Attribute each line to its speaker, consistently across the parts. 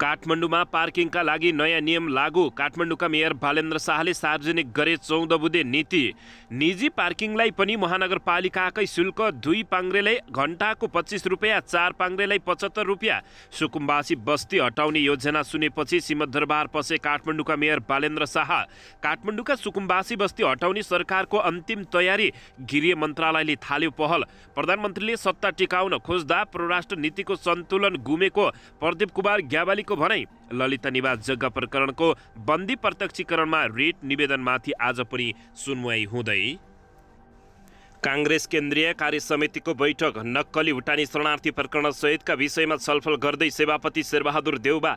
Speaker 1: काठमाडौँमा पार्किङका लागि नयाँ नियम लागू। काठमाडौँका मेयर बालेन्द्र शाहले सार्वजनिक गरे 14 बुँदे नीति। निजी पार्किङलाई पनि महानगरपालिकाकै शुल्क। 2 पाङ्ग्रेलाई घण्टाको 25 रुपियाँ, 4 पाङ्ग्रेलाई 75 रुपियाँ। सुकुम्बासी बस्ती हटाउने योजना सुनेपछि सिंहदरबार पसे काठमाडौँका मेयर बालेन्द्र शाह। काठमाडौँका सुकुम्बासी बस्ती हटाउने सरकारको अन्तिम तयारी। गृह मन्त्रालयले थाल्यो पहल। प्रधानमन्त्रीले सत्ता टिकाउन खोज्दा परराष्ट्र नीतिको सन्तुलन गुमेको प्रदीप कुमार ग्यावालीको भनाई। ललिता निवास जग्गा प्रकरणको बन्दी प्रत्यक्षीकरणमा रिट निवेदनमाथि आज पनि सुनवाई हुँदै। काङ्ग्रेस केन्द्रीय कार्य समितिको बैठक। नक्कली भुटानी शरणार्थी प्रकरण सहितका विषयमा छलफल गर्दै सभापति शेरबहादुर देउबा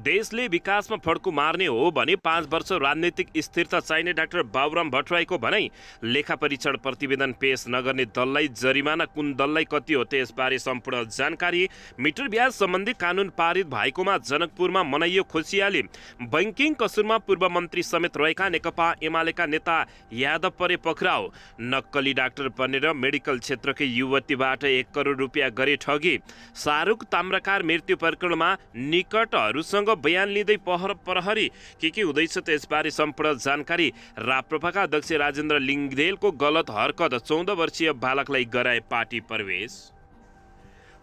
Speaker 1: देशले विकासमा फड्को मार्ने हो भने 5 वर्ष राजनीतिक स्थिरता चाहिने डाक्टर बाबुराम भट्टराईको भनाई। लेखा परीक्षण प्रतिवेदन पेश नगर्ने दललाई जरिमाना, कुन दललाई कति हो त्यसबारे सम्पूर्ण जानकारी। मिटर ब्याज सम्बन्धी कानुन पारित भएकोमा जनकपुरमा मनाइयो खुसियाली। बैंकिङ कसुरमा पूर्व मन्त्री समेत रहेका नेकपा एमालेका नेता यादव परे पक्राउ। नक्कली डाक्टर बनेर मेडिकल क्षेत्रकै युवतीबाट 1 करोड रुपियाँ गरे ठगी। शाहरुख ताम्राकार मृत्यु प्रकरणमा निकटहरूसँग बयान लिँदै प्रहरी के हुँदैछ त्यसबारे सम्पूर्ण जानकारी। राप्रपाका अध्यक्ष राजेन्द्र लिङ्गदेलको गलत हरकत। 14 वर्षीय बालकलाई गराए पार्टी प्रवेश।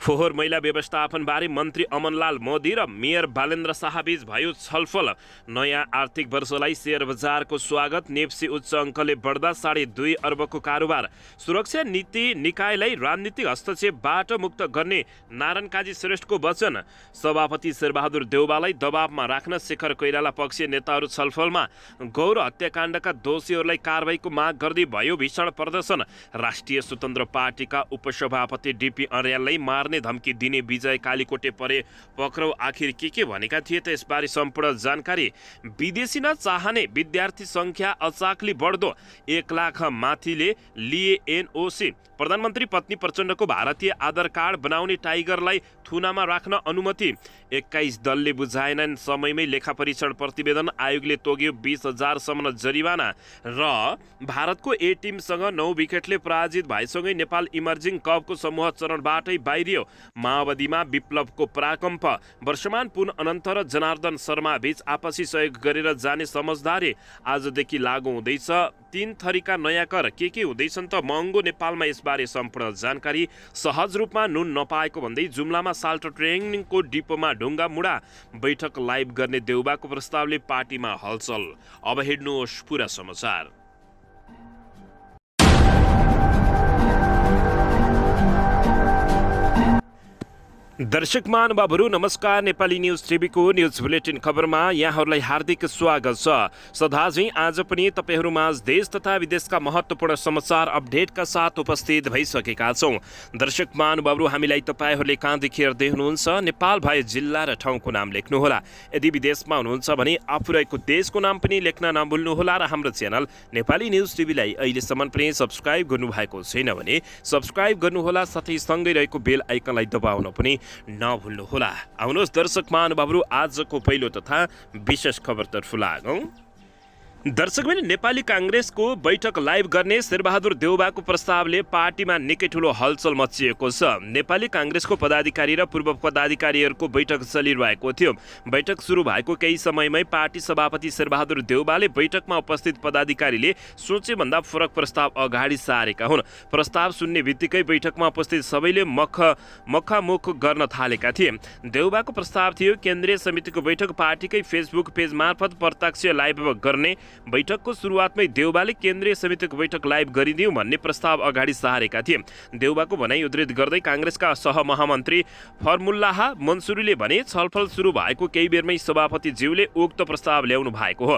Speaker 1: फोहोर मैला व्यवस्थापनबारे मन्त्री अमनलाल मोदी र मेयर बालेन्द्र शाहबीच भयो छलफल। नयाँ आर्थिक वर्षलाई शेयर बजारको स्वागत। नेप्सी उच्च अङ्कले बढ्दा 2.5 अर्बको कारोबार। सुरक्षा नीति निकायलाई राजनीतिक हस्तक्षेपबाट मुक्त गर्ने नारायण काजी श्रेष्ठको वचन। सभापति शेरबहादुर देउबालाई दबावमा राख्न शेखर कोइराला पक्षीय नेताहरू छलफलमा। गौर हत्याकाण्डका दोषीहरूलाई कारबाहीको माग गर्दै भयो भीषण प्रदर्शन। राष्ट्रिय स्वतन्त्र पार्टीका उपसभापति डिपी अर्याललाई मार्ने धम्की दिने विजय कालीकोटे परे पक्राउ। आखिर के भनेका थिए त्यसबारे सम्पूर्ण जानकारी। विदेशी नचाहने विद्यार्थी संख्या अचाकली बढ्दो। 1 लाख माथिले लिए एनओसी। प्रधानमन्त्री पत्नी प्रचण्डको भारतीय आधार कार्ड बनाउने टाइगरलाई थुनामा राख्न अनुमति। 21 दलले बुझाएनन् समयमै लेखा परीक्षण प्रतिवेदन। आयोगले तोग्यो 20,000 सम्म जरिवाना। र भारतको ए टिमसँग 9 विकेटले पराजित भएसँगै नेपाल इमर्जिङ कपको समूह चरणबाटै बाहिरियो। माओवादीमा विप्लवको पराकम्प। वर्षमान पुन अनन्त र जनार्दन शर्मा बीच आपसी सहयोग गरेर जाने समझदारी आजदेखि लागू हुँदैछ। 3 थरीका नयाँ कर के हुँदैछन् त महँगो नेपालमा यसबारे सम्पूर्ण जानकारी। सहज रूपमा नुन नपाएको भन्दै जुम्लामा साल्टो ट्रेनिङको डिपोमा ढुङ्गा मुडा। बैठक लाइभ गर्ने देउबाको प्रस्तावले पार्टीमा हलचल। अब हेर्नुहोस् पुरा समाचार। दर्शक महानुभावहरू नमस्कार। नेपाली न्युज टिभीको न्युज बुलेटिन खबरमा यहाँहरूलाई हार्दिक स्वागत छ। सदाझै आज पनि तपाईहरूमाझ देश तथा विदेशका महत्त्वपूर्ण समाचार अपडेटका साथ उपस्थित भइसकेका छौँ। दर्शक महानुभावहरू हामीलाई तपाईहरूले कहाँदेखि हेर्दै हुनुहुन्छ नेपाल भए जिल्ला र ठाउँको नाम लेख्नुहोला। यदि विदेशमा हुनुहुन्छ भने आफू रहेको देशको नाम पनि लेख्न नभुल्नुहोला र हाम्रो च्यानल नेपाली न्युज टिभीलाई अहिलेसम्म पनि सब्स्क्राइब गर्नुभएको छैन भने सब्स्क्राइब गर्नुहोला, साथै सँगै रहेको बेल आइकनलाई दबाउन पनि नभुल्नुहोला। आउनुहोस् दर्शक महानुभावहरू आजको पहिलो तथा विशेष खबरतर्फ लागौँ। दर्शकबिन नेपाली काङ्ग्रेसको बैठक लाइभ गर्ने शेरबहादुर देउबाको प्रस्तावले पार्टीमा निकै ठुलो हलचल मचिएको छ। नेपाली काङ्ग्रेसको पदाधिकारी र पूर्व पदाधिकारीहरूको बैठक चलिरहेको थियो। बैठक सुरु भएको केही समयमै पार्टी सभापति शेरबहादुर देउबाले बैठकमा उपस्थित पदाधिकारीले सोचेभन्दा फरक प्रस्ताव अगाडि सारेका हुन्। प्रस्ताव सुन्ने बित्तिकै बैठकमा उपस्थित सबैले मखामुख गर्न थालेका थिए। देउबाको प्रस्ताव थियो केन्द्रीय समितिको बैठक पार्टीकै फेसबुक पेज मार्फत प्रत्यक्ष लाइभ गर्ने। बैठकको सुरुवातमै देउबाले केन्द्रीय समितिको बैठक लाइभ गरिदिउँ भन्ने प्रस्ताव अगाडि सारेका थिए। देउबाको भनाइ उद्धृत गर्दै काङ्ग्रेसका सहमहामन्त्री फर्मुल्लाह मन्सुरीले भने छलफल सुरु भएको केही बेरमै सभापतिज्यूले उक्त प्रस्ताव ल्याउनु भएको हो।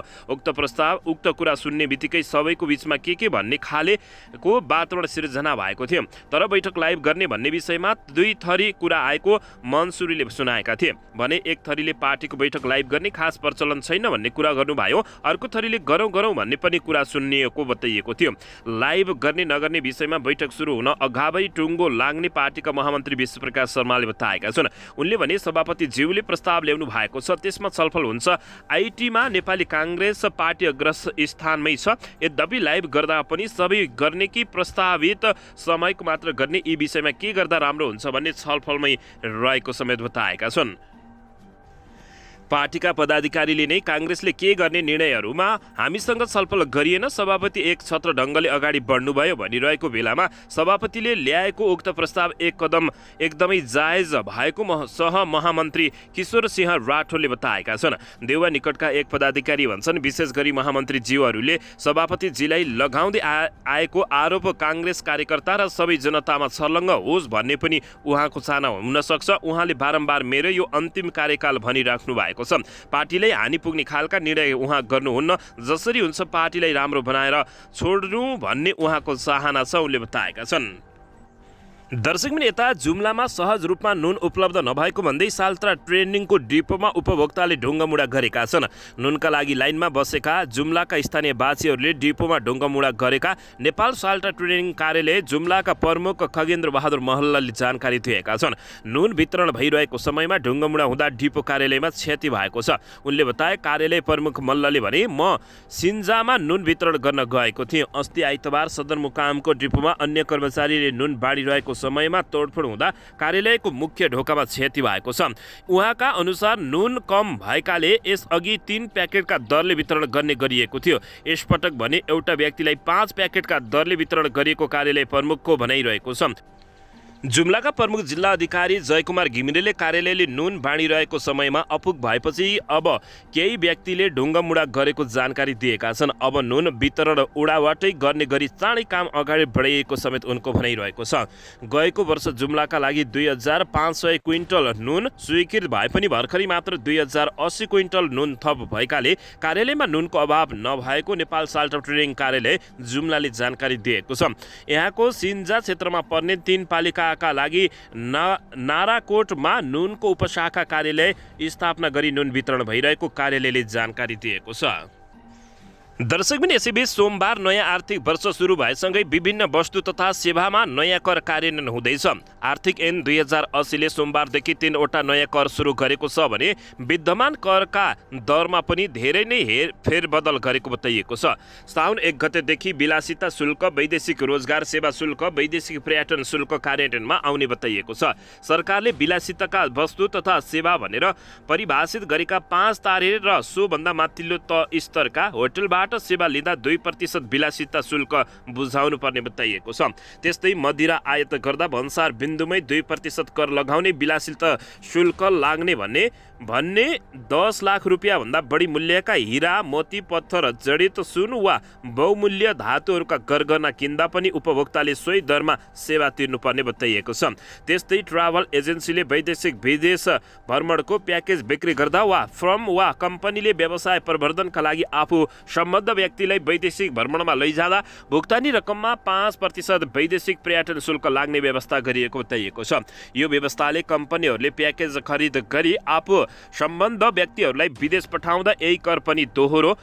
Speaker 1: उक्त कुरा सुन्ने बित्तिकै सबैको बीचमा के भन्ने खालेको वातावरण सिर्जना भएको थियो। तर बैठक लाइभ गर्ने भन्ने विषयमा 2 थरी कुरा आएको मन्सुरीले सुनाएका थिए भने एक थरीले पार्टीको बैठक लाइभ गर्ने खास प्रचलन छैन भन्ने कुरा गर्नुभयो। अर्को थरीले गरौँ भन्ने पनि कुरा सुनिएको बताइएको थियो। लाइभ गर्ने नगर्ने विषयमा बैठक सुरु हुन अगावै टुङ्गो लाग्ने पार्टीका महामन्त्री विश्वप्रकाश शर्माले बताएका छन्। उनले भने सभापतिज्यूले प्रस्ताव ल्याउनु भएको छ, त्यसमा छलफल हुन्छ। आइटीमा नेपाली काङ्ग्रेस पार्टी अग्रस स्थानमै छ। यद्यपि लाइभ गर्दा पनि सबै गर्ने कि प्रस्तावित समयको मात्र गर्ने, यी विषयमा के गर्दा राम्रो हुन्छ भन्ने छलफलमै रहेको समेत बताएका छन्। पार्टीका पदाधिकारीले नै काङ्ग्रेसले के गर्ने निर्णयहरूमा हामीसँग छलफल गरिएन, सभापति एक छत्र ढङ्गले अगाडि बढ्नुभयो भनिरहेको बेलामा सभापतिले ल्याएको उक्त प्रस्ताव एक कदम एकदमै जायज भएको सहमहामन्त्री किशोर सिंह राठोरले बताएका छन्। देउवा निकटका एक पदाधिकारी भन्छन्, विशेष गरी महामन्त्रीज्यूहरूले सभापतिजीलाई लगाउँदै आएको आरोप काङ्ग्रेस कार्यकर्ता र सबै जनतामा छर्लङ्ग होस् भन्ने पनि उहाँको चाहना हुन सक्छ। उहाँले बारम्बार मेरो यो अन्तिम कार्यकाल भनिराख्नु भएको छ। पार्टीलाई हानि पुग्ने खालका निर्णय उहाँ गर्नुहुन्न, जसरी हुन्छ पार्टीलाई राम्रो बनाएर छोड्नु भन्ने उहाँको चाहना छ, उनले बताएका छन्। दर्शकबिन यता जुम्लामा सहज रूपमा नुन उपलब्ध नभएको भन्दै साल्त्रा ट्रेनिङको डिपोमा उपभोक्ताले ढुङ्गामुढा गरेका छन्। नुनका लागि लाइनमा बसेका जुम्लाका स्थानीय बासीहरूले डिपोमा ढुङ्गामुढा गरेका नेपाल साल्त्रा ट्रेनिङ कार्यालय जुम्लाका प्रमुख खगेन्द्र बहादुर महल्लाले जानकारी दिएका छन्। नुन वितरण भइरहेको समयमा ढुङ्गामुढा हुँदा डिपो कार्यालयमा क्षति भएको छ। उनले बताए, कार्यालय प्रमुख मल्लले भने, म सिन्जामा नुन वितरण गर्न गएको थिएँ। अस्ति आइतबार सदरमुकामको डिपोमा अन्य कर्मचारीले नुन बाँडिरहेको समयमा तोडफोड हुँदा कार्यालयको मुख्य ढोकामा क्षति भएको छ। उहाँका अनुसार नुन कम भएकाले यसअघि 3 प्याकेटका दरले वितरण गर्ने गरिएको थियो। यसपटक भने एउटा व्यक्तिलाई 5 प्याकेटका दरले वितरण गरिएको कार्यालय प्रमुखको भनाइरहेको छ। जुम्लाका प्रमुख जिल्ला अधिकारी जयकुमार घिमिरेले कार्यालयले नुन बाँडिरहेको समयमा अपुग भएपछि अब केही व्यक्तिले ढुङ्गामुढा गरेको जानकारी दिएका छन्। अब नुन वितरण उडावाटै गर्ने गरी चाँडै काम अगाडि बढाइएको समेत उनको भनाइरहेको छ। गएको वर्ष जुम्लाका लागि 2500 क्विन्टल नुन स्वीकृत भए पनि भर्खरै मात्र 2080 क्विन्टल नुन थप भएकाले कार्यालयमा नुनको अभाव नभएको नेपाल साल्ट ट्रेनिङ कार्यालय जुम्लाले जानकारी दिएको छ। यहाँको सिन्जा क्षेत्रमा पर्ने 3 पालिका का लागि नाराकोटमा नुनको उपशाखा कार्यालय स्थापना गरी नुन वितरण भइरहेको कार्यालयले जानकारी दिएको छ। दर्शकबिन यसैबीच सोमबार नयाँ आर्थिक वर्ष सुरु भएसँगै विभिन्न वस्तु तथा सेवामा नयाँ कर कार्यान्वयन हुँदैछ। आर्थिक ऐन 2080 ले सोमबारदेखि 3वटा नयाँ कर सुरु गरेको छ भने विद्यमान करका दरमा पनि धेरै नै फेरबदल गरेको बताइएको छ। साउन 1 गतेदेखि विलासिता शुल्क, वैदेशिक रोजगार सेवा शुल्क, वैदेशिक पर्यटन शुल्क कार्यान्वयनमा आउने बताइएको छ। सरकारले विलासिताका वस्तु तथा सेवा भनेर परिभाषित गरेका 5 तारे र सोभन्दा माथिल्लो स्तरका होटलबाट सेवा लिँदा 2% विलासिता शुल्क बुझाउनु पर्ने बताइएको छ। त्यस्तै मदिरा आयात गर्दा भन्सार बिन्दुमै 2% कर लगाउने, विलासिता शुल्क लाग्ने भन्ने 10 लाख रुपियाँ भन्दा बढी मूल्यका हीरा, मोती, पत्थर, जडित सुन वा बहुमूल्य धातुहरूका गरगहना किन्दा पनि उपभोक्ताले सोही दरमा सेवा तिर्नुपर्ने बताइएको छ। त्यस्तै ट्राभल एजेन्सीले वैदेशिक विदेश भ्रमणको प्याकेज बिक्री गर्दा वा फर्म वा कम्पनीले व्यवसाय प्रवर्धनका लागि आफू सम्बद्ध व्यक्तिलाई वैदेशिक भ्रमणमा लैजाँदा भुक्तानी रकममा 5% वैदेशिक पर्यटन शुल्क लाग्ने व्यवस्था गरिएको बताइएको छ। यो व्यवस्थाले कम्पनीहरूले प्याकेज खरिद गरी आफू सम्बद्ध व्यक्तिहरूलाई विदेश पठाउँदा यही कर पनि दोहोरो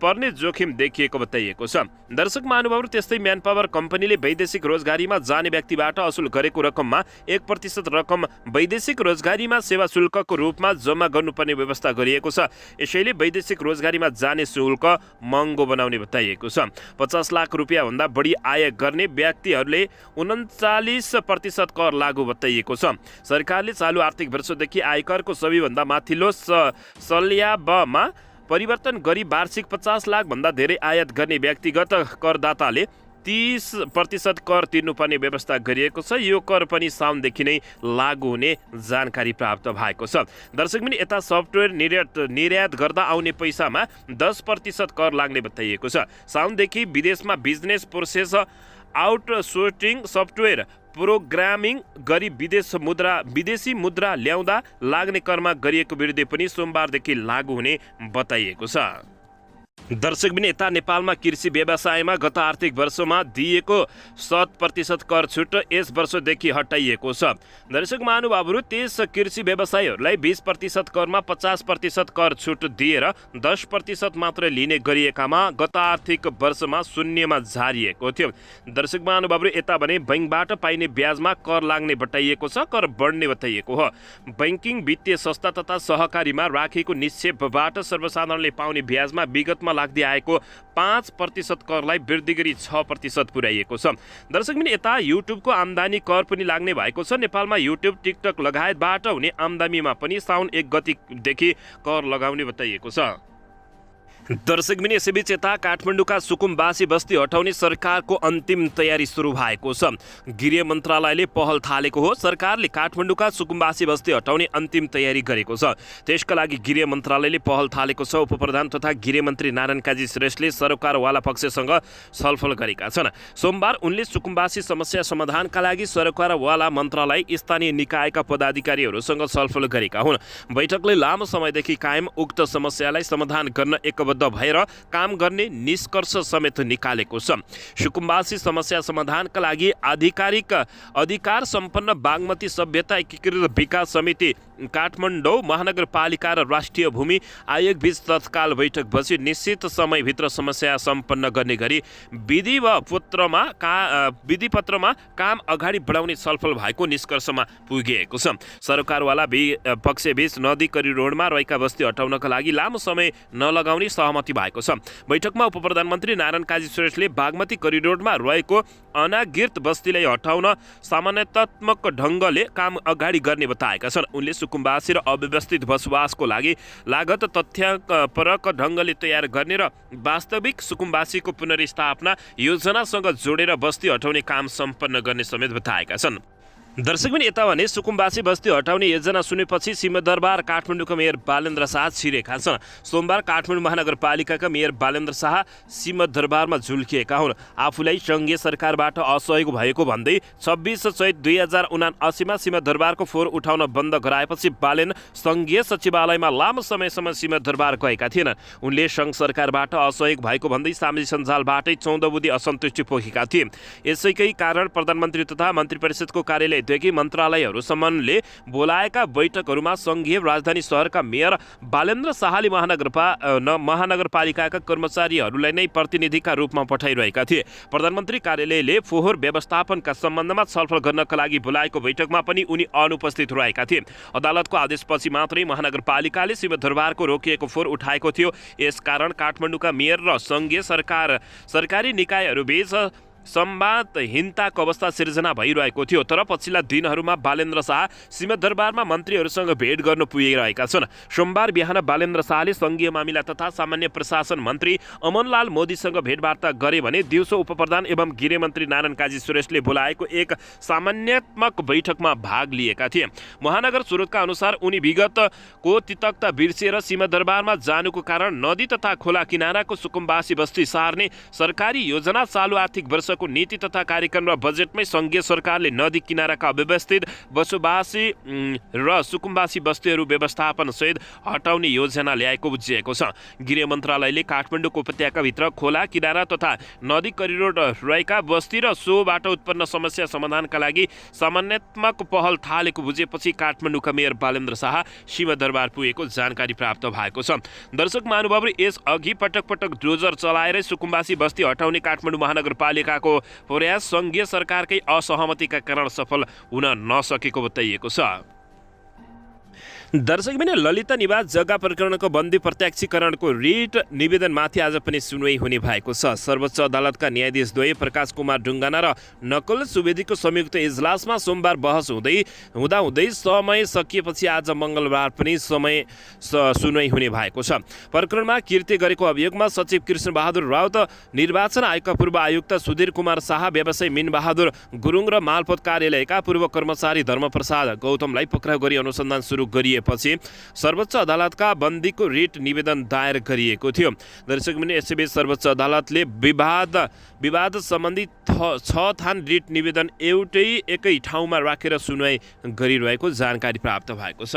Speaker 1: पर्ने जोखिम देखिएको बताइएको छ। दर्शक महानुभावहरू, त्यस्तै म्यान पावर कम्पनीले वैदेशिक रोजगारीमा जाने व्यक्तिबाट असुल गरेको रकममा 1% रकम वैदेशिक रोजगारीमा सेवा शुल्कको रूपमा जम्मा गर्नुपर्ने व्यवस्था गरिएको छ। यसैले वैदेशिक रोजगारीमा जाने शुल्क महँगो बनाउने बताइएको छ। 50 लाख रुपियाँ भन्दा बढी आय गर्ने व्यक्तिहरूले 39% कर लागू बताइएको छ। सरकारले चालु आर्थिक वर्षदेखि आयकरको सबैभन्दा माथिल्लो स्ल्याबमा परिवर्तन गरी वार्षिक 50 लाख भन्दा धेरै आयात गर्ने व्यक्तिगत करदाताले 30% कर तिर्नुपर्ने व्यवस्था गरिएको छ। यो कर पनि साउनदेखि नै लागू हुने जानकारी प्राप्त भएको छ। दर्शकबिन यता सफ्टवेयर निर्यात गर्दा आउने पैसामा 10% कर लाग्ने बताइएको छ। साउनदेखि विदेशमा business process outsourcing software programming गरी विदेशी मुद्रा ल्याउँदा लाग्ने करमा गरिएको वृद्धि पनि सोमबारदेखि लागू हुने बताइएको छ। दर्शकबिन यता नेपालमा कृषि व्यवसायमा गत आर्थिक वर्षमा दिएको 100% कर छुट यस वर्षदेखि हटाइएको छ। दर्शक महानुभावहरू, त्यस कृषि व्यवसायीहरूलाई 20% करमा 50% कर छुट दिएर 10% मात्र लिने गरिएकामा गत आर्थिक वर्षमा शून्यमा झारिएको थियो। दर्शक महानुभावहरू, यता भने बैंकबाट पाइने ब्याजमा कर लाग्ने बताइएको छ, कर बढ्ने बताइएको हो। बैंकिङ, वित्तीय संस्था तथा सहकारीमा राखेको निक्षेपबाट सर्वसाधारणले पाउने ब्याजमा विगतमा लाग्दै आएको 5% करलाई वृद्धि गरी 6% पुर्याइएको छ। दर्शकबिन यता युट्युबको आम्दानी कर पनि लाग्ने भएको छ। नेपालमा युट्युब, टिकटक लगायतबाट हुने आम्दानीमा पनि साउन 1 गतिदेखि कर लगाउने बताइएको छ। दर्शकबिन यसैबीच यता काठमाडौँका सुकुम्बासी बस्ती हटाउने सरकारको अन्तिम तयारी सुरु भएको छ। गृह मन्त्रालयले पहल थालेको हो। सरकारले काठमाडौँका सुकुम्बासी बस्ती हटाउने अन्तिम तयारी गरेको छ। त्यसका लागि गृह मन्त्रालयले पहल थालेको छ। उपप्रधान तथा गृहमन्त्री नारायण काजी श्रेष्ठले सरकारवाला पक्षसँग छलफल गरेका छन्। सोमबार उनले सुकुम्बासी समस्या समाधानका लागि सरकारवाला मन्त्रालय, स्थानीय निकायका पदाधिकारीहरूसँग छलफल गरेका हुन्। बैठकले लामो समयदेखि कायम उक्त समस्यालाई समाधान गर्न एकबद्ध भएर काम गर्ने निष्कर्ष समेत निकालेको छ। सुकुम्बासी समस्या समाधानका लागि अधिकार सम्पन्न बागमती सभ्यता एकीकृत विकास समिति, काठमाडौँ महानगरपालिका र राष्ट्रिय भूमि आयोग बीच तत्काल बैठक बसी निश्चित समयभित्र समस्या सम्पन्न गर्ने गरी विधिपत्रमा काम अगाडि बढाउने छलफल भएको निष्कर्षमा पुगिएको छ। सरकारवाला पक्षबीच नदी करिडोरमा रहेका बस्ती हटाउनका लागि लामो समय नलगाउने सहमति भएको छ। बैठकमा उपप्रधानमन्त्री नारायण काजी श्रेष्ठले बागमती करिडोरमा रहेको अनागृत बस्तीलाई हटाउन सामान्यतात्मक ढङ्गले काम अगाडि गर्ने बताएका छन्। उनले सुकुम्बासी र अव्यवस्थित बसोबासको लागि लागत तथ्यपरक ढङ्गले तयार गर्ने र वास्तविक सुकुम्बासीको पुनर्स्थापना योजनासँग जोडेर बस्ती हटाउने काम सम्पन्न गर्ने समेत बताएका छन्। दर्शकबिन यता भने सुकुम्बासी बस्ती हटाउने योजना सुनेपछि सिंहदरबार काठमाडौँका मेयर बालेन्द्र शाह छिरेका छन्। सोमबार काठमाडौँ महानगरपालिकाका मेयर बालेन्द्र शाह सिंहदरबारमा झुल्किएका हुन्। आफूलाई सङ्घीय सरकारबाट असहयोग भएको भन्दै 26 चैत 2079मा सिंहदरबारको फोहोर उठाउन बन्द गराएपछि बालेन सङ्घीय सचिवालयमा लामो समयसम्म सिंहदरबार गएका थिएनन्। उनले सङ्घ सरकारबाट असहयोग भएको भन्दै सामाजिक सञ्जालबाटै 14 बुँदे असन्तुष्टि पोखेका थिए। यसैकै कारण प्रधानमन्त्री तथा मन्त्री परिषदको कार्यालय देखि मन्त्रालयहरूसम्मले बोलाएका बैठकहरूमा सङ्घीय राजधानी सहरका मेयर बालेन्द्र शाहले महानगरपालिकाका कर्मचारीहरूलाई नै प्रतिनिधिका रूपमा पठाइरहेका थिए। प्रधानमन्त्री कार्यालयले फोहोर व्यवस्थापनका सम्बन्धमा छलफल गर्नका लागि बोलाएको बैठकमा पनि उनी अनुपस्थित रहेका थिए। अदालतको आदेशपछि मात्रै महानगरपालिकाले सिंहदरबारको रोकिएको फोहोर उठाएको थियो। यसकारण काठमाडौँका मेयर र सङ्घीय सरकारी निकायहरूबीच संवादहीनताको अवस्था सिर्जना भइरहेको थियो। तर पछिल्ला दिनहरूमा बालेन्द्र शाह सिंहदरबारमा मन्त्रीहरूसँग भेट गर्न पुगिरहेका छन्। सोमबार बिहान बालेन्द्र शाहले सङ्घीय मामिला तथा सामान्य प्रशासन मन्त्री अमनलाल मोदीसँग भेटवार्ता गरे भने दिउँसो उपप्रधान एवं गृहमन्त्री नारायण काजी श्रेष्ठले बोलाएको एक सामान्यात्मक बैठकमा भाग लिएका थिए। महानगर स्रोतका अनुसार उनी विगतको तितकता बिर्सिएर सिंहदरबारमा जानुको कारण नदी तथा खोला किनाराको सुकुम्बासी बस्ती सार्ने सरकारी योजना चालु आर्थिक वर्ष को नीति तथा कार्यक्रम र बजेटमै सङ्घीय सरकारले नदी किनाराका अव्यवस्थित बसोबासी र सुकुम्बासी बस्तीहरू व्यवस्थापन सहित हटाउने योजना ल्याएको बुझिएको छ। गृह मन्त्रालयले काठमाडौँको उपत्यकाभित्र खोला किनारा तथा नदी करिडोर रहेका बस्ती र सोबाट उत्पन्न समस्या समाधानका लागि सामान्यात्मक पहल थालेको बुझेपछि काठमाडौँका मेयर बालेन्द्र शाह सिंहदरबार पुगेको जानकारी प्राप्त भएको छ। दर्शक महानुभावहरू, यस अघि पटक पटक डोजर चलाएर सुकुम्बासी बस्ती हटाउने काठमाडौँ महानगरपालिका को प्रयास सङ्घीय सरकारकै असहमतिका कारण सफल हुन नसकेको बताइएको छ। दर्शकबिन ललिता निवास जग्गा प्रकरणको बन्दी प्रत्याक्षीकरणको रिट निवेदनमाथि आज पनि सुनवाई हुने भएको छ। सर्वोच्च अदालतका न्यायाधीश द्वय प्रकाश कुमार ढुङ्गाना र नकुल सुवेदीको संयुक्त इजलासमा सोमबार बहस हुँदै समय सकिएपछि आज मङ्गलबार पनि सुनवाई हुने भएको छ। प्रकरणमा कृत्य गरेको अभियोगमा सचिव कृष्ण बहादुर राउत, निर्वाचन आयोगका पूर्व आयुक्त सुधीर कुमार शाह, व्यवसायी मिन बहादुर गुरुङ र मालपोत कार्यालयका पूर्व कर्मचारी धर्मप्रसाद गौतमलाई पक्राउ गरी अनुसन्धान सुरु गरिए पछि सर्वोच्च अदालतका बन्दीको रिट निवेदन दायर गरिएको थियो। दर्शकबिन यसैबीच सर्वोच्च अदालतले विवाद सम्बन्धी 6 थान रिट निवेदन एकै ठाउँमा राखेर सुनवाई गरिरहेको जानकारी प्राप्त भएको छ।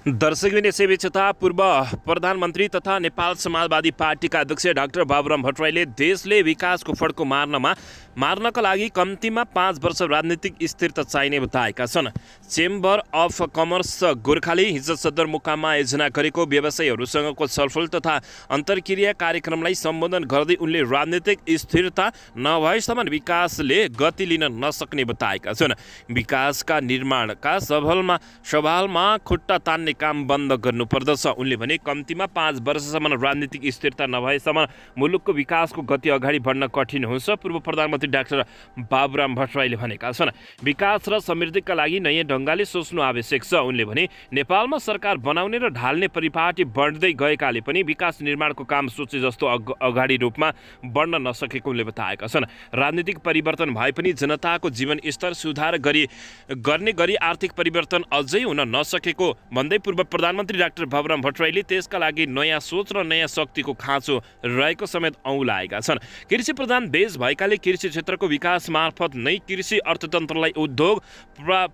Speaker 1: दर्शकबिन यसैबीच पूर्व प्रधानमन्त्री तथा नेपाल समाजवादी पार्टीका अध्यक्ष डाक्टर बाबुराम भट्टराईले देशले विकासको फड्को मार्नका लागि कम्तीमा 5 वर्ष राजनीतिक स्थिरता चाहिने बताएका छन्। चेम्बर अफ कमर्स गोर्खाले हिजो सदरमुकाममा आयोजना गरेको व्यवसायीहरूसँगको छलफल तथा अन्तर्क्रिया कार्यक्रमलाई सम्बोधन गर्दै उनले राजनीतिक स्थिरता नभएसम्म विकासले गति लिन नसक्ने बताएका छन्। विकासका निर्माणका सवालमा खुट्टा तान्ने सरकारले काम बन्द गर्नुपर्दछ। उनले भने कम्तीमा 5 वर्षसम्म राजनीतिक स्थिरता नभएसम्म मुलुकको विकासको गति अगाडि बढ्न कठिन हुन्छ। पूर्व प्रधानमन्त्री डाक्टर बाबुराम भट्टराईले भनेका छन्। विकास र समृद्धिका लागि नयाँ ढङ्गले सोच्नु आवश्यक छ। उनले भने नेपालमा सरकार बनाउने र ढाल्ने परिपाटी बढ्दै गएकाले पनि विकास निर्माणको काम सोचे जस्तो अगाडि रूपमा बढ्न नसकेको उनले बताएका छन्। राजनीतिक परिवर्तन भए पनि जनताको जीवन स्तर सुधार गर्ने गरी आर्थिक परिवर्तन अझै हुन नसकेको भन्दै पूर्व प्रधानमन्त्री डाक्टर बाबुराम भट्टराईले त्यसका लागि नयाँ सोच र नयाँ शक्तिको खाँचो रहेको समेत औँलाएका छन्। कृषि प्रधान देश भएकाले कृषि क्षेत्रको विकास मार्फत नै कृषि अर्थतन्त्रलाई उद्योग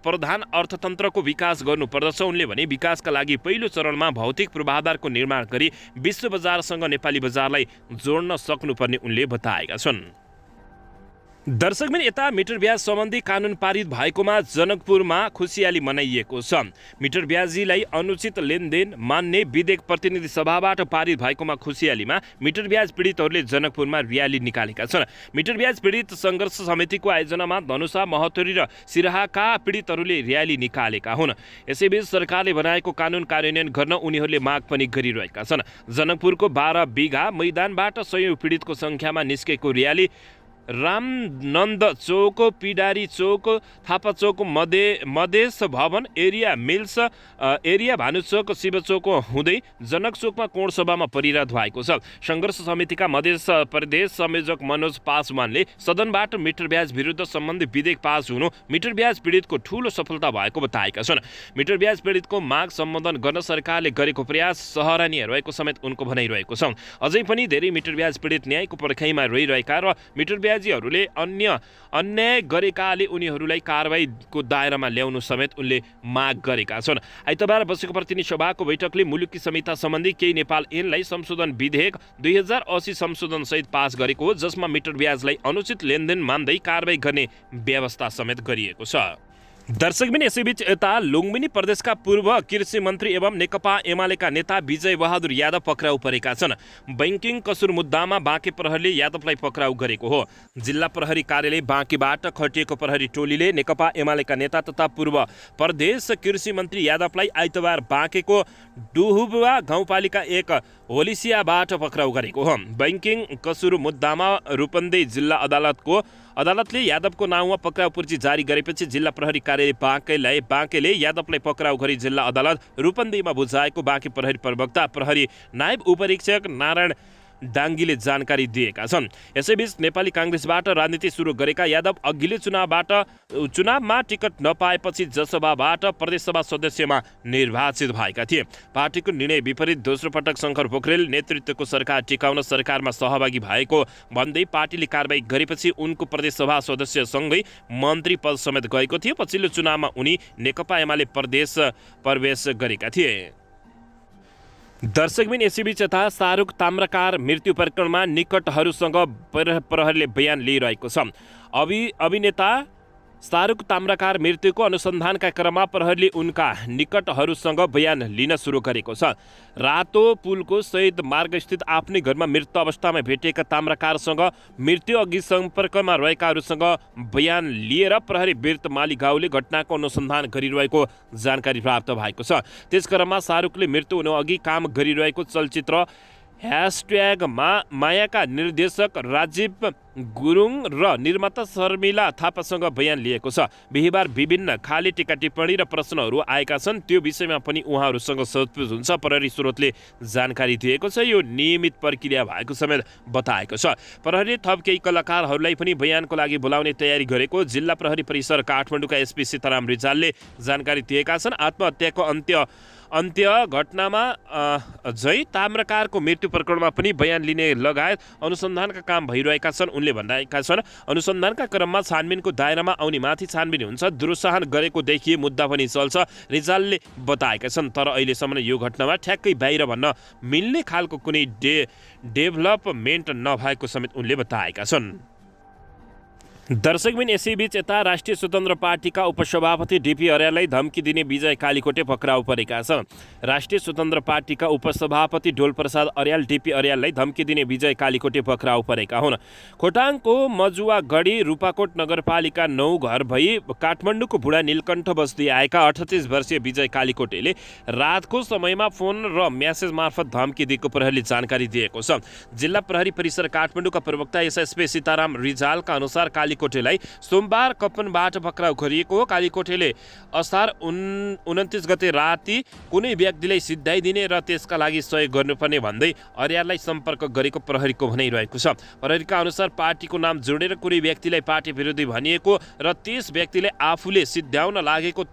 Speaker 1: प्रधान अर्थतन्त्रको विकास गर्नुपर्दछ। उनले भने विकासका लागि पहिलो चरणमा भौतिक पूर्वाधारको निर्माण गरी विश्व बजारसँग नेपाली बजारलाई जोड्न सक्नुपर्ने उनले बताएका छन्। दर्शकबिन यता मिटर ब्याज सम्बन्धी कानुन पारित भएकोमा जनकपुरमा खुसियाली मनाइएको छ। मिटर ब्याजीलाई अनुचित लेनदेन मान्ने विधेयक प्रतिनिधि सभाबाट पारित भएकोमा खुसियालीमा मिटर ब्याज पीडितहरूले जनकपुरमा र्याली निकालेका छन्। मिटर ब्याज पीडित सङ्घर्ष समितिको आयोजनामा धनुषा महोत्तरी र सिराहाका पीडितहरूले र्याली निकालेका हुन्। यसैबीच सरकारले बनाएको कानुन कार्यान्वयन गर्न उनीहरूले माग पनि गरिरहेका छन्। जनकपुरको 12 बिघा मैदानबाट 100 पीडितको सङ्ख्यामा निस्केको र्याली रामनन्द चौक, पिडारी चौक, थापा चौक, मधेस भवन एरिया, मिल्स एरिया, भानु चौक, शिव चौक हुँदै जनक चौकमा कोण सभामा परिरहत भएको छ। सङ्घर्ष समितिका मधेस प्रदेश संयोजक मनोज पासवानले सदनबाट मिटर ब्याज विरुद्ध सम्बन्धी विधेयक पास हुनु मिटर ब्याज पीडितको ठूलो सफलता भएको बताएका छन्। मिटर ब्याज पीडितको माग सम्बोधन गर्न सरकारले गरेको प्रयास सराहनीय रहेको समेत उनको भनाइरहेको छ। अझै पनि धेरै मिटर ब्याज पीडित न्यायको पर्खाइमा रहिरहेका र मिटर ब्याजीहरूले अन्याय गरेकाले उनीहरूलाई कारबाहीको दायरामा ल्याउनु समेत उनले माग गरेका छन्। आइतबार बसेको प्रतिनिधि सभाको बैठकले मुलुकी संहिता सम्बन्धी केही नेपाल ऐनलाई संशोधन विधेयक 2080 संशोधन सहित पास गरेको हो, जसमा मिटर ब्याजलाई अनुचित लेनदेन मान्दै कारबाही गर्ने व्यवस्था समेत गरिएको छ। दर्शकबिन यसैबीच यता लुम्बिनी प्रदेशका पूर्व कृषि मन्त्री एवं नेकपा एमालेका नेता विजय बहादुर यादव पक्राउ परेका छन्। बैंकिङ कसुर मुद्दामा बाँके प्रहरीले यादवलाई पक्राउ गरेको हो। जिल्ला प्रहरी कार्यालय बाँकेबाट खटिएको प्रहरी टोलीले नेकपा एमालेका नेता तथा पूर्व प्रदेश कृषि मन्त्री यादवलाई आइतबार बाँकेको डुहुबुवा गाउँपालिका 1 होलिसियाबाट पक्राउ गरेको हो। बैंकिङ कसुर मुद्दामा रूपन्देही जिल्ला अदालतले यादवको नाउँमा पक्राउ पर्ची जारी गरेपछि जिल्ला प्रहरी कार्यालय बाँकेले यादवलाई पक्राउ गरी जिल्ला अदालत रूपन्देहीमा बुझाएको बाँके प्रहरी प्रवक्ता प्रहरी नायब उपरीक्षक नारायण डाङ्गीले जानकारी दिएका छन्। यसैबीच नेपाली काङ्ग्रेसबाट राजनीति सुरु गरेका यादव अघिल्लो चुनावमा टिकट नपाएपछि जसपाबाट प्रदेशसभा सदस्यमा निर्वाचित भएका थिए। पार्टीको निर्णय विपरीत दोस्रो पटक शङ्कर पोखरेल नेतृत्वको सरकार टिकाउन सरकारमा सहभागी भएको भन्दै पार्टीले कारबाही गरेपछि उनको प्रदेशसभा सदस्यसँगै मन्त्री पद समेत गएको थियो। पछिल्लो चुनावमा उनी नेकपा एमाले प्रवेश गरेका थिए। दर्शकबिन यसैबीच यता शाहरुख ताम्राकार मृत्यु प्रकरणमा निकटहरूसँग प्रहरीले बयान लिइरहेको छ। अभिनेता शाहरुख ताम्राकार मृत्युको अनुसन्धानका क्रममा प्रहरीले उनका निकटहरूसँग बयान लिन सुरु गरेको छ। रातो पुलको शहीद मार्गस्थित आफ्नै घरमा मृत अवस्थामा भेटिएका ताम्राकारसँग मृत्यु अघि सम्पर्कमा रहेकाहरूसँग बयान लिएर प्रहरी वीर माली गाउँले घटनाको अनुसन्धान गरिरहेको जानकारी प्राप्त भएको छ। त्यसक्रममा शाहरुखले मृत्यु हुनु अघि काम गरिरहेको चलचित्र #मायाका निर्देशक राजीव गुरुङ र निर्माता शर्मिला थापासँग बयान लिएको छ। बिहिबार विभिन्न खाली टीका टिप्पणी र प्रश्नहरू आएका छन्। त्यो विषयमा पनि उहाँहरूसँग सोधपुछ हुन्छ प्रहरी स्रोतले जानकारी दिएको छ। यो नियमित प्रक्रिया भएको समेत बताएको छ। प्रहरीले थप केही कलाकारहरूलाई पनि बयानको लागि बोलाउने तयारी गरेको जिल्ला प्रहरी परिसर काठमाडौँका एसपी सीताराम रिजालले जानकारी दिएका छन्। आत्महत्याको अन्त्य घटनामा झै ताम्राकारको मृत्यु प्रकरणमा पनि बयान लिने लगायत अनुसन्धानका काम भइरहेका छन्। उनले भनेका छन्, अनुसन्धानका क्रममा छानबिनको दायरामा आउने माथि छानबिन हुन्छ। दुरुत्साहन गरेको देखिए मुद्दा पनि चल्छ, रिजालले बताएका छन्। तर अहिलेसम्म यो घटनामा ठ्याक्कै बाहिर भन्न मिल्ने खालको कुनै डेभलपमेन्ट नभएको समेत उनले बताएका छन्। दर्शकबिन यसैबीच यता राष्ट्रिय स्वतन्त्र पार्टीका उपसभापति डिपी अर्याललाई धम्की दिने विजय कालीकोटे पक्राउ परेका छन्। राष्ट्रिय स्वतन्त्र पार्टीका उपसभापति ढोलप्रसाद अर्याल डिपी अर्याललाई धम्की दिने विजय कालीकोटे पक्राउ परेका हुन्। खोटाङको मजुवागढी रूपाकोट नगरपालिका 9 घर भई काठमाडौँको बुढा नीलकण्ठ बस्दै आएका 38 वर्षीय विजय कालीकोटेले रातको समयमा फोन र म्यासेज मार्फत धम्की दिएको प्रहरीले जानकारी दिएको छ। जिल्ला प्रहरी परिसर काठमाडौँका प्रवक्ता एसएसपी सीताराम रिजालका अनुसार कालीकोटेलाई सोमबार कपनबाट पक्राउ गरिएको हो। कालीकोटेले असार 29 गते राति कुनै व्यक्तिलाई सिध्याइदिने र त्यसका लागि सहयोग गर्नुपर्ने भन्दै अर्याललाई सम्पर्क गरेको प्रहरीको भनाइरहेको छ। प्रहरीका अनुसार पार्टीको नाम जोडेर कुनै व्यक्तिलाई पार्टी विरोधी भनिएको र त्यस व्यक्तिले आफूले सिध्याउन लागेको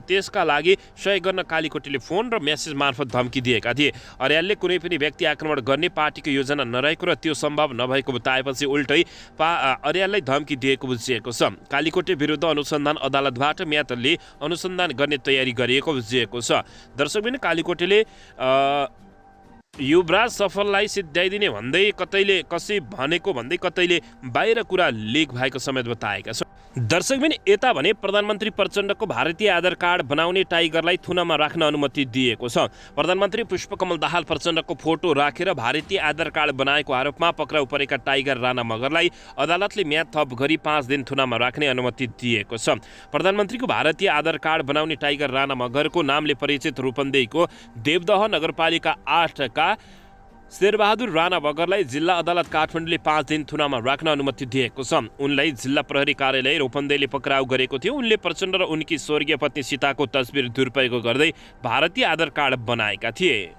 Speaker 1: त्यसका लागि सहयोग गर्न कालीकोटेले फोन र मेसेज मार्फत धम्की दिएका थिए। अर्यालले कुनै पनि व्यक्ति आक्रमण गर्ने पार्टीको योजना नरहेको र त्यो सम्भव नभएको बताएपछि उल्टै अर्याललाई धम्की दिएको बुझिएको छ। कालीकोटे विरुद्ध अनुसन्धान अदालतबाट म्यादले अनुसन्धान गर्ने तयारी गरिएको बुझिएको छ। दर्शकबिन कालीकोटेले युवराज सफललाई सिध्याइदिने भन्दै कतैले कसै भनेको भन्दै कतैले बाहिर कुरा लिक भएको समेत बताएका छन्। दर्शकबिन यता भने प्रधानमन्त्री प्रचण्डको भारतीय आधार कार्ड बनाउने टाइगरलाई थुनामा राख्न अनुमति दिएको छ। प्रधानमन्त्री पुष्पकमल दाहाल प्रचण्डको फोटो राखेर भारतीय आधार कार्ड बनाएको आरोपमा पक्राउ परेका टाइगर राणा मगरलाई अदालतले म्याद थप गरी 5 दिन थुनामा राख्ने अनुमति दिएको छ। प्रधानमन्त्रीको भारतीय आधार कार्ड बनाउने टाइगर राणा मगरको नामले परिचित रूपन्देहीको देवदह नगरपालिका 8 का शेरबहादुर राणा मगरलाई जिल्ला अदालत काठमाडौँले 5 दिन थुनामा राख्न अनुमति दिएको छ। उनलाई जिल्ला प्रहरी कार्यालय रूपन्देहीले पक्राउ गरेको थियो। उनले प्रचण्ड र उनकी स्वर्गीय पत्नी सीताको तस्बिर दुरुपयोग गर्दै भारतीय आधार कार्ड बनाएका थिए।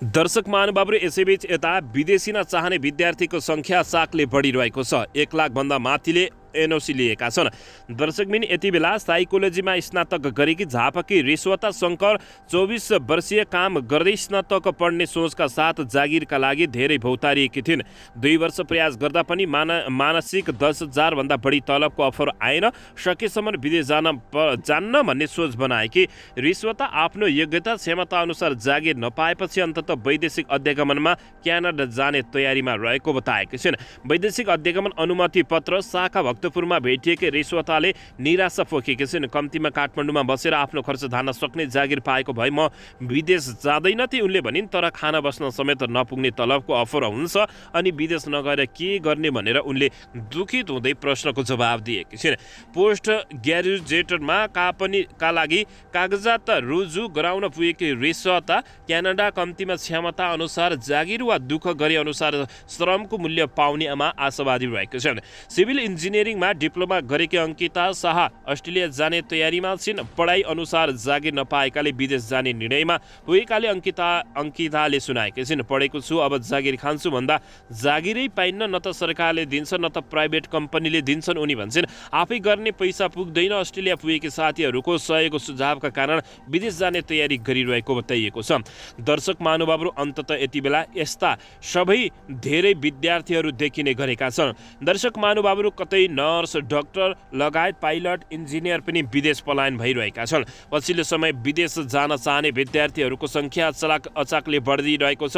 Speaker 1: दर्शक महानुभावहरू यसैबीच यता विदेशी चाहने विद्यार्थीको सङ्ख्या चाकले बढिरहेको छ। 1 लाख भन्दा माथिले एनओसी लिएका छन्। दर्शकबिन यति बेला साइकोलोजीमा स्नातक गरेकी झापकी रिश्वता शङ्कर 24 वर्षीय काम गर्दै स्नातक पढ्ने सोचका साथ जागिरका लागि धेरै भौतारिएकी थिइन्। 2 वर्ष प्रयास गर्दा पनि मानसिक 10,000 भन्दा बढी तलबको अफर आएन। सकेसम्म विदेश जान्न भन्ने सोच बनाएकी रिश्वता आफ्नो योग्यता क्षमता अनुसार जागिर नपाएपछि अन्ततः वैदेशिक अध्यागमनमा क्यानाडा जाने तयारीमा रहेको बताएकी छिन्। वैदेशिक अध्यागमन अनुमति पत्र शाखा भक्तपुरमा भेटिएकै रिश्वताले निराशा पोखेकी छिन्। कम्तीमा काठमाडौँमा बसेर आफ्नो खर्च धान्न सक्ने जागिर पाएको भए म विदेश जाँदैन थिएँ उनले भनिन्। तर खाना बस्न समेत नपुग्ने तलबको अफर हुन्छ अनि विदेश नगएर के गर्ने भनेर उनले दुखित हुँदै प्रश्नको जवाब दिएकी छिन्। पोस्ट ग्रेजुएटमा का लागि कागजात रुजु गराउन पुगेकी रिश्वता क्यानाडा कम्तीमा क्षमता अनुसार जागिर वा दुःख गरे अनुसार श्रमको मूल्य पाउनेमा आशावादी रहेको छन्। सिभिल इन्जिनियरिङमा डिप्लोमा गरेकी अंकिता शाह अस्ट्रेलिया जाने तयारीमा छिन्। पढाइ अनुसार जागिर नपाएकाले विदेश जाने निर्णयमा पुगेकाले अंकिताले सुनाएकी छिन्। पढेको छु अब जागिर खान्छु भन्दा जागिरै पाइन्न, न त सरकारले दिन्छ न त प्राइभेट कम्पनीले दिन्छन् उनी भन्छन्। आफै गर्ने पैसा पुग्दैन। अस्ट्रेलिया पुगेकी साथीहरूको सहयोग सुझावका कारण विदेश जाने तयारी गरिरहेको बताइएको छ। दर्शक महानुभावहरू अन्ततः यति बेला यस्ता सबै धेरै विद्यार्थीहरू देखिने गरेका छन्। दर्शक महानुभावहरू कतै नर्स, डाक्टर लगायत पाइलट, इन्जिनियर पनि विदेश पलायन भइरहेका छन्। पछिल्लो समय विदेश जान चाहने विद्यार्थीहरूको सङ्ख्या अचाकले बढिरहेको छ।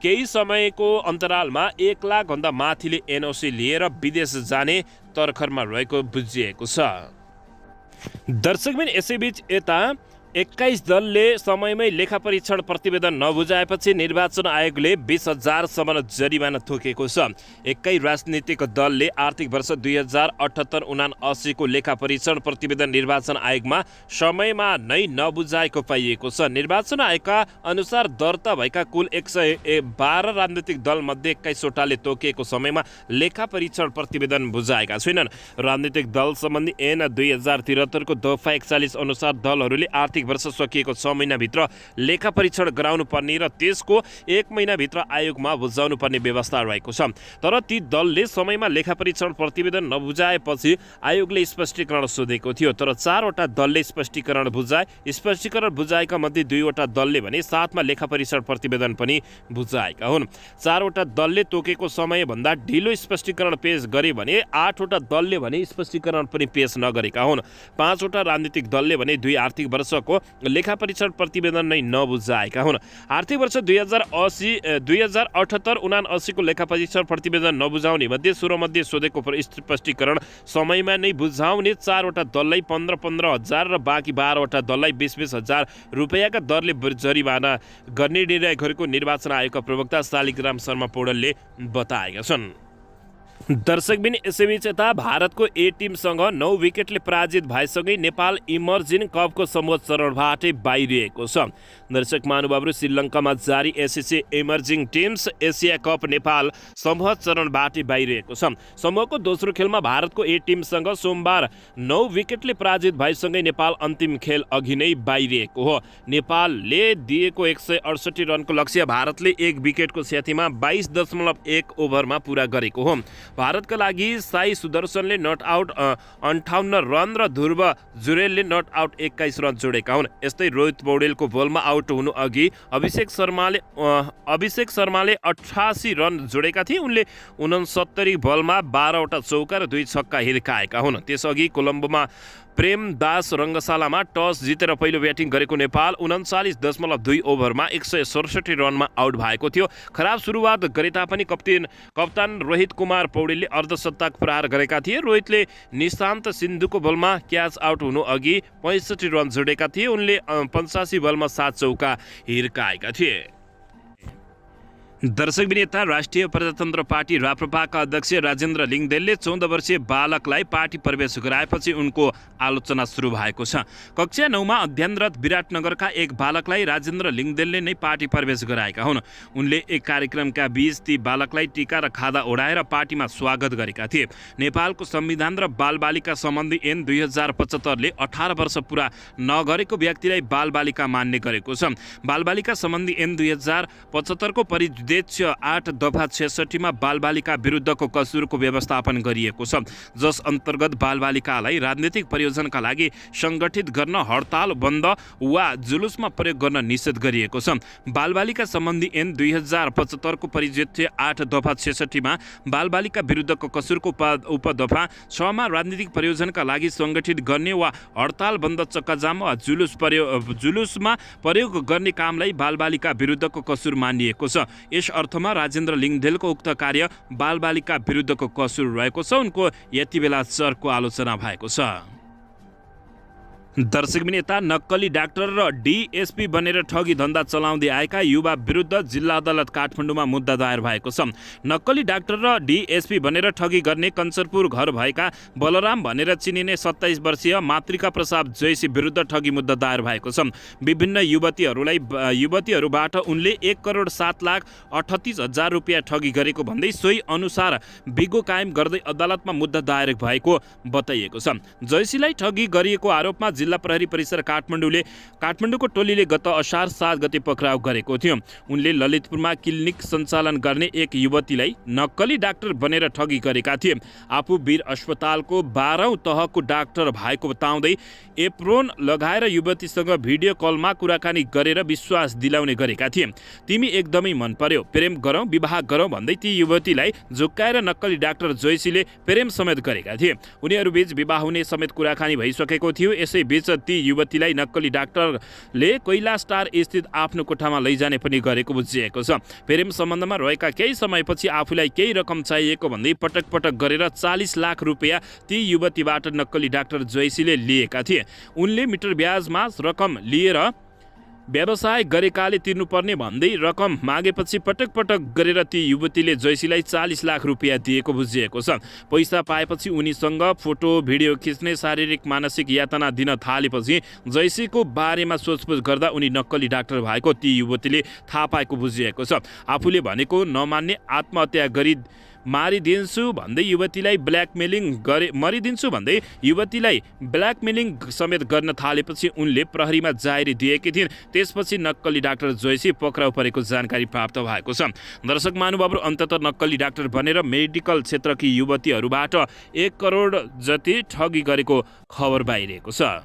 Speaker 1: केही समयको अन्तरालमा 1 लाख भन्दा माथिले एनओसी लिएर विदेश जाने तर्खरमा रहेको बुझिएको छ। दर्शकबिन यसैबीच यता 21 दलले समयमै लेखा परीक्षण प्रतिवेदन नबुझाएपछि निर्वाचन आयोगले 20,000 सम्म जरिवाना तोकेको छ। एकै राजनीतिक दलले आर्थिक वर्ष 2078-79 को लेखा परीक्षण प्रतिवेदन निर्वाचन आयोगमा समयमा नै नबुझाएको पाइएको छ। निर्वाचन आयोगका अनुसार दर्ता भएका कुल 112 राजनीतिक दल मध्ये 21 वटाले तोकिएको समयमा लेखा परीक्षण प्रतिवेदन बुझाएका छैनन्। राजनीतिक दल सम्बन्धी ऐन 2073 को दफा 41 अनुसार दलहरूले आर्थिक वर्ष सकिएको 6 महिनाभित्र लेखा परीक्षण गराउनु पर्ने र त्यसको 1 महिनाभित्र आयोगमा बुझाउनु पर्ने व्यवस्था रहेको छ। तर ती दलले समयमा लेखा परीक्षण प्रतिवेदन नबुझाएपछि आयोगले स्पष्टीकरण सोधेको थियो। तर 4 वटा दलले स्पष्टीकरण बुझाए। स्पष्टीकरण बुझाएका मध्ये 2 वटा दलले भने साथमा लेखा परीक्षण प्रतिवेदन पनि बुझाएका हुन्। 4 वटा दलले तोकेको समयभन्दा ढिलो स्पष्टीकरण पेश गरे भने 8 वटा दलले भने स्पष्टीकरण पनि पेश नगरेका हुन्। 5 वटा राजनीतिक दलले भने 2 आर्थिक वर्षको भएको लेखा परीक्षण प्रतिवेदन नै नबुझाएका हुन्। आर्थिक वर्ष 2078-79 को लेखा परीक्षण प्रतिवेदन नबुझाउने मध्ये 16 मध्ये सोधेको स्पष्टीकरण समयमा नै बुझाउने 4 वटा दललाई 15-15 हजार र बाँकी 12 वटा दललाई 20-20 हजार रुपैयाँका दरले जरिवाना गर्ने निर्णय गरेको निर्वाचन आयोगका प्रवक्ता शालिग्राम शर्मा पौडेलले बताएका छन्। दर्शकबिन यसैबीच यता भारतको ए टिमसँग 9 विकेटले पराजित भएसँगै नेपाल इमर्जिङ कपको समूह चरणबाटै बाहिरिएको छ। दर्शक महानुभावहरू, श्रीलङ्कामा जारी SSC emerging teams Asia cup Nepal समूह चरणबाटै बाहिरिएको छ। समूहको दोस्रो खेलमा भारतको ए टिमसँग सोमबार 9 विकेटले पराजित भएसँगै नेपाल अन्तिम खेल अघि नै बाहिरिएको हो। नेपालले दिएको 168 रनको लक्ष्य भारतले 1 विकेटको क्षतिमा 22.1 ओभरमा पुरा गरेको हो। भारतका लागि साई सुदर्शनले नट आउट 58 रन र ध्रुव जुरेलले नट आउट 21 रन जोडेका हुन्। यस्तै रोहित पौडेलको बलमा आउट हुनु अघि अभिषेक शर्माले 88 रन जोडेका थिए। उनले 69 बलमा 12 वटा चौका र 2 छक्का हिर्काएका हुन्। त्यसअघि कोलम्बोमा प्रेमदास रङ्गशालामा टस जितेर पहिलो ब्याटिङ गरेको नेपाल 39.2 ओभरमा 167 रनमा आउट भएको थियो। खराब सुरुवात गरे तापनि कप्तान रोहित कुमार पौडेलले अर्धशतक प्रहार गरेका थिए। रोहितले निशान्त सिन्धुको बलमा क्याच आउट हुनु अघि 65 रन जोडेका थिए। उनले 85 बलमा 7 चौका हिर्काएका थिए। दर्शक विनेता राष्ट्रिय प्रजातन्त्र पार्टी राप्रपाका अध्यक्ष राजेन्द्र लिङदेलले 14 वर्षीय बालकलाई पार्टी प्रवेश गराएपछि उनको आलोचना सुरु भएको छ। कक्षा 9मा अध्ययनरत विराटनगरका एक बालकलाई राजेन्द्र लिङदेलले नै पार्टी प्रवेश गराएका हुन्। उनले एक कार्यक्रमका बीच ती बालकलाई टीका र खादा ओढाएर पार्टीमा स्वागत गरेका थिए। नेपालको संविधान र बालबालिका सम्बन्धी ऐन 2075 ले 18 वर्ष पुरा नगरेको व्यक्तिलाई बालबालिका मान्ने गरेको छ। बालबालिका सम्बन्धी ऐन 2075 को परिदेश 8 दफा 66 मा बालबालिका विरुद्धको कसुरको व्यवस्थापन गरिएको छ, जस अन्तर्गत बालबालिकालाई राजनीतिक प्रयोजनका लागि संगठित गर्न, हडताल, बन्द वा जुलुसमा प्रयोग गर्न निषेध गरिएको छ। बालबालिका सम्बन्धी ऐन 2075 को परिजेथ्य 8 दफा 66 मा बालबालिका विरुद्धको कसुरको उपदफा 6 मा राजनीतिक प्रयोजनका लागि संगठित गर्ने वा हडताल, बन्द, चक्काजाम वा जुलुसमा प्रयोग गर्ने कामलाई बालबालिका विरुद्धको कसुर मानिएको छ। यस अर्थमा राजेन्द्र लिङदेलको उक्त कार्य बालबालिका विरुद्धको कसुर रहेको छ। उनको यति बेला चर्को आलोचना भएको छ। दर्शक विनेता नक्कली डाक्टर र डीएसपी बनेर ठगी धन्दा चलाउँदै आएका युवा विरुद्ध जिल्ला अदालत काठमाडौँमा मुद्दा दायर भएको छ। नक्कली डाक्टर र डीएसपी बनेर ठगी गर्ने कञ्चरपुर घर भएका बलराम भनेर चिनिने 27 वर्षीय मातृका प्रसाद जयसी विरुद्ध ठगी मुद्दा दायर भएको छ। विभिन्न युवतीहरूबाट उनले 1,07,38,000 रुपियाँ ठगी गरेको भन्दै सोही अनुसार बिगो कायम गर्दै अदालतमा मुद्दा दायर भएको बताइएको छ। जयसीलाई ठगी गरिएको आरोपमा जिल्ला प्रहरी परिसर काठमाडौँको टोलीले गत असार 7 गते पक्राउ गरेको थियो। उनले ललितपुरमा क्लिनिक सञ्चालन गर्ने एक युवतीलाई नक्कली डाक्टर बनेर ठगी गरेका थिए। आफू वीर अस्पतालको 12औं तहको डाक्टर भएको बताउँदै एप्रोन लगाएर युवतीसँग भिडियो कलमा कुराकानी गरेर विश्वास दिलाउने गरेका थिए। तिमी एकदमै मन पर्यो, प्रेम गरौँ, विवाह गरौँ भन्दै ती युवतीलाई झुक्काएर नक्कली डाक्टर जयसीले प्रेम समेत गरेका थिए। उनीहरूबीच विवाह हुने समेत कुराकानी भइसकेको थियो। यसै बीच ती युवतीलाई नक्कली डाक्टरले कैलाश टार स्थित आफ्नो कोठामा लैजाने पनि गरेको बुझिएको छ। प्रेम सम्बन्धमा रहेका केही समयपछि आफूलाई केही रकम चाहिएको भन्दै पटक पटक गरेर 40 लाख रुपियाँ ती युवतीबाट नक्कली डाक्टर जयसीले लिएका थिए। उनले मिटर ब्याजमा रकम लिएर व्यवसाय गरेकाले तिर्नुपर्ने भन्दै रकम मागेपछि पटक पटक गरेर ती युवतीले जयसीलाई 40 लाख रुपियाँ दिएको बुझिएको छ। पैसा पाएपछि उनीसँग फोटो भिडियो खिच्ने, शारीरिक मानसिक यातना दिन थालेपछि जयसीको बारेमा सोचपुछ गर्दा उनी नक्कली डाक्टर भएको ती युवतीले थाहा पाएको बुझिएको छ। आफूले भनेको नमान्ने, आत्महत्या गरी मरिदिन्छु भन्दै युवतीलाई ब्ल्याकमेलिङ समेत गर्न थालेपछि उनले प्रहरीमा जाहेरी दिएकी थिइन्। त्यसपछि नक्कली डाक्टर जयसी पक्राउ परेको जानकारी प्राप्त भएको छ। दर्शक महानुभावहरू, अन्ततः नक्कली डाक्टर बनेर मेडिकल क्षेत्रकी युवतीहरूबाट 1 करोड जति ठगी गरेको खबर बाहिरिएको छ।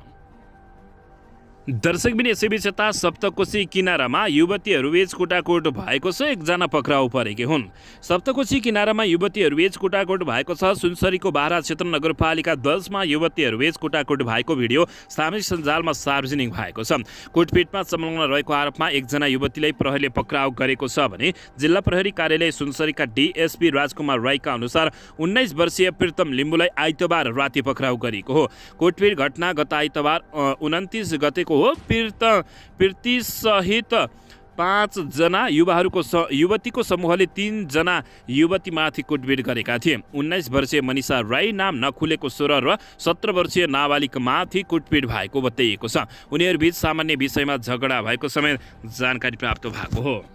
Speaker 2: दर्शकबिन यसैबीच यता सप्तकोशी किनारामा युवतीहरूबीच कुटाकुट भएको छ। एकजना पक्राउ परेकी हुन्। सप्तकोशी किनारामा युवतीहरूबीच कुटाकुट भएको छ। सुनसरीको बारा क्षेत्र नगरपालिका 10मा युवतीहरूबीच कुटाकुट भएको भिडियो सामाजिक सञ्जालमा सार्वजनिक भएको छ। कुटपिटमा संलग्न रहेको आरोपमा एकजना युवतीलाई प्रहरीले पक्राउ गरेको छ भने जिल्ला प्रहरी कार्यालय सुनसरीका डीएसपी राजकुमार राईका अनुसार 19 वर्षीय प्रीतम लिम्बुलाई आइतबार राति पक्राउ गरिएको हो। कुटपिट घटना गत आइतबार 29 गतेको हो। प्रीतिसहित 5 जना युवतीको समूहले 3 जना युवतीमाथि कुटपिट गरेका थिए। 19 वर्षीय मनिषा राई नाम नखुलेको 16 र 17 वर्षीय नाबालिगमाथि कुटपिट भएको बताइएको छ। उनीहरूबीच सामान्य विषयमा झगडा भएको समेत जानकारी प्राप्त भएको हो।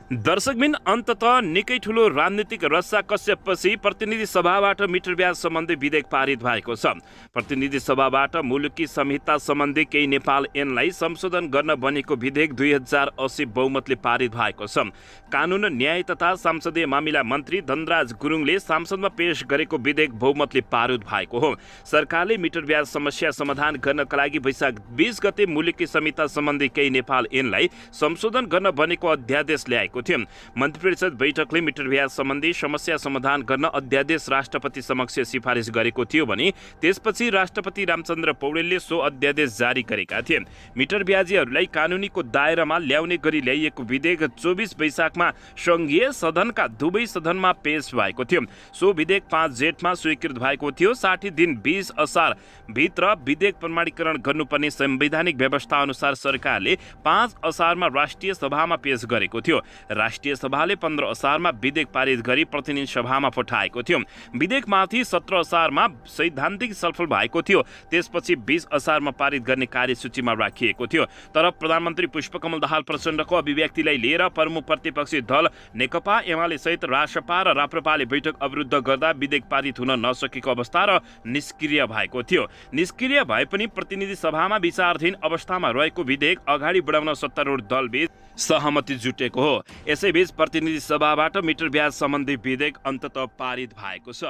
Speaker 2: दर्शकबिन अन्ततः निकै ठुलो राजनीतिक रस्सा कश्यपपछि प्रतिनिधि सभाबाट मिटर ब्याज सम्बन्धी विधेयक पारित भएको छ। प्रतिनिधि सभाबाट मुलुकी संहिता सम्बन्धी केही नेपाल ऐनलाई संशोधन गर्न बनेको विधेयक 2080 बहुमतले पारित भएको छ। कानुन न्याय तथा संसदीय मामिला मन्त्री धनराज गुरुङले संसदमा पेश गरेको विधेयक बहुमतले पारित भएको हो। सरकारले मिटर ब्याज समस्या समाधान गर्नका लागि वैशाख 20 गते मुलुकी संहिता सम्बन्धी केही नेपाल ऐनलाई संशोधन गर्न बनेको अध्यादेश ल्याएको थियो। मन्त्री परिषद बैठकले मिटर ब्याज सम्बन्धी समस्या समाधान गर्न अध्यादेश राष्ट्रपति समक्ष सिफारिस गरेको थियो भने त्यसपछि राष्ट्रपति रामचन्द्र पौडेलले सो अध्यादेश जारी गरेका थिए। मिटर ब्याजीहरूलाई कानुनीको दायरामा ल्याउने गरी ल्याइएको विधेयक 24 वैशाखमा संघीय सदनका दुवै सदनमा पेश भएको थियो। सो विधेयक 5 जेठमा स्वीकृत भएको थियो। 60 दिन 20 असार भित्र विधेयक प्रमाणीकरण गर्नुपर्ने संवैधानिक व्यवस्था अनुसार सरकारले 5 असारमा राष्ट्रिय सभामा पेश गरेको थियो। राष्ट्रिय सभाले 15 असारमा विधेयक पारित गरी प्रतिनिधि सभामा पठाएको थियो। विधेयकमाथि 17 असारमा सैद्धान्तिक छलफल भएको थियो। त्यसपछि 20 असारमा पारित गर्ने कार्यसूचीमा राखिएको थियो। तर प्रधानमन्त्री पुष्पकमल दाहाल प्रचण्डको अभिव्यक्तिलाई लिएर प्रमुख प्रतिपक्षी दल नेकपा एमाले सहित रासपा र राप्रपाले बैठक अवरुद्ध गर्दा विधेयक पारित हुन नसकेको अवस्था र निष्क्रिय भएको थियो। निष्क्रिय भए पनि प्रतिनिधि सभामा विचाराधीन अवस्थामा रहेको विधेयक अगाडि बढाउन सत्तारूढ दलबीच सहमति जुटेको हो। यसैबीच प्रतिनिधि सभाबाट मिटर ब्याज सम्बन्धी विधेयक अन्ततः पारित भएको छ।